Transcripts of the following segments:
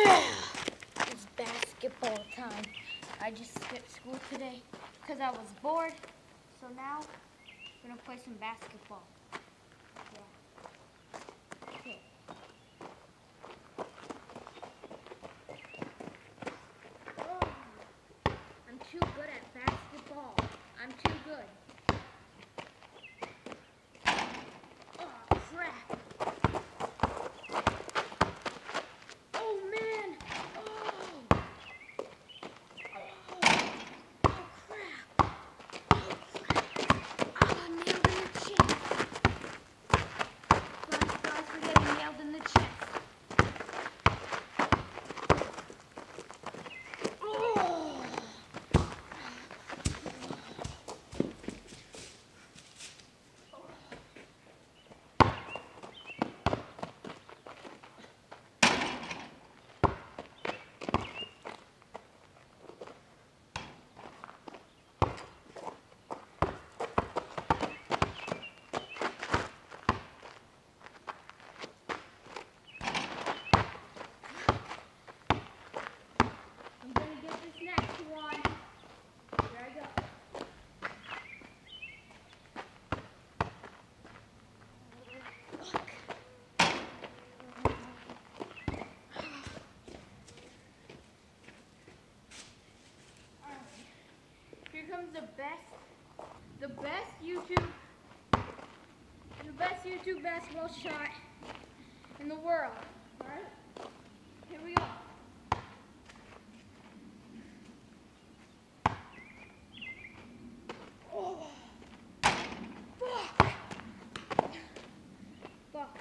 Yeah! It's basketball time. I just skipped school today because I was bored. So now I'm gonna play some basketball. Yeah. Okay. Oh, I'm too good at basketball. I'm too good. Oh, crap. Oh, man. Oh. Oh, crap. Oh, nailed in the chest. Guys, we're getting nailed in the chest. Oh. I'm gonna get this next one. Here I go. Here comes the best YouTube basketball shot in the world. All right, here we go. Oh, fuck! Fuck!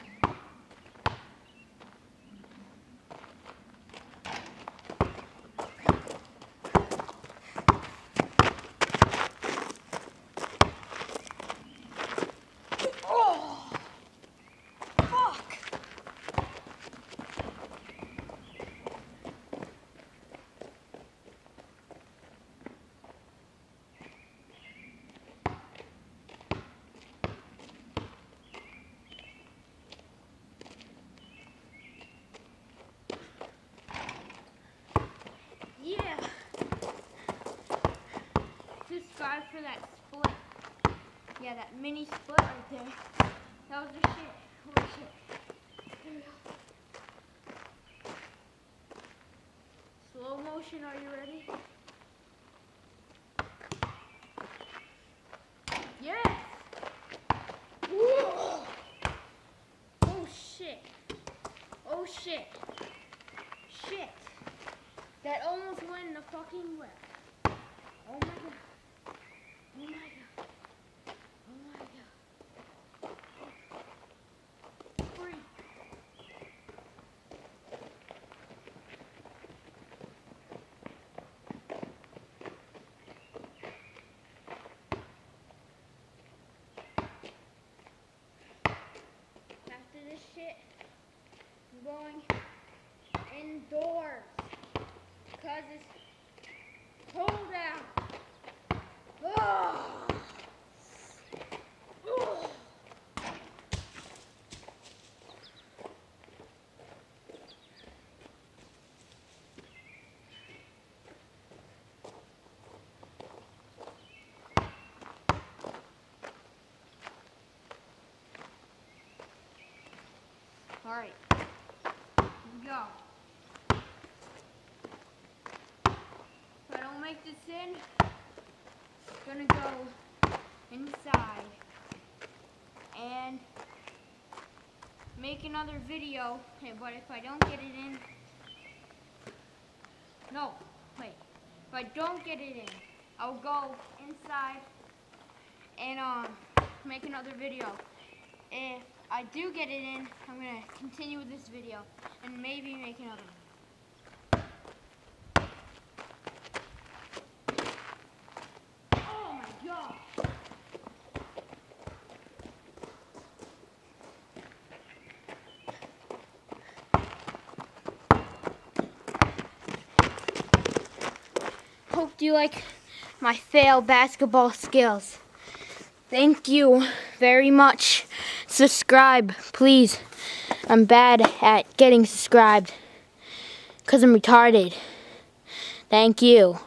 Oh, fuck! Yeah. Subscribe for that split. Yeah, that mini split right there. That was the shit. Holy shit. Here we go. Slow motion, are you ready? Yes! Whoa. Oh shit. Oh shit. Shit. That almost went in the fucking web. Oh my god. Oh my god. Oh my god. Free. After this shit, I'm going indoors. Because it's cold out. Oh. Oh. All right, here we go. If I don't make this in, it's gonna go inside and make another video. But if I don't get it in, no, wait. If I don't get it in, I'll go inside and make another video. If I do get it in, I'm gonna continue with this video and maybe make another one. Oh my god! Hope you like my fail basketball skills. Thank you very much. Subscribe, please. I'm bad at getting subscribed. Because I'm retarded. Thank you.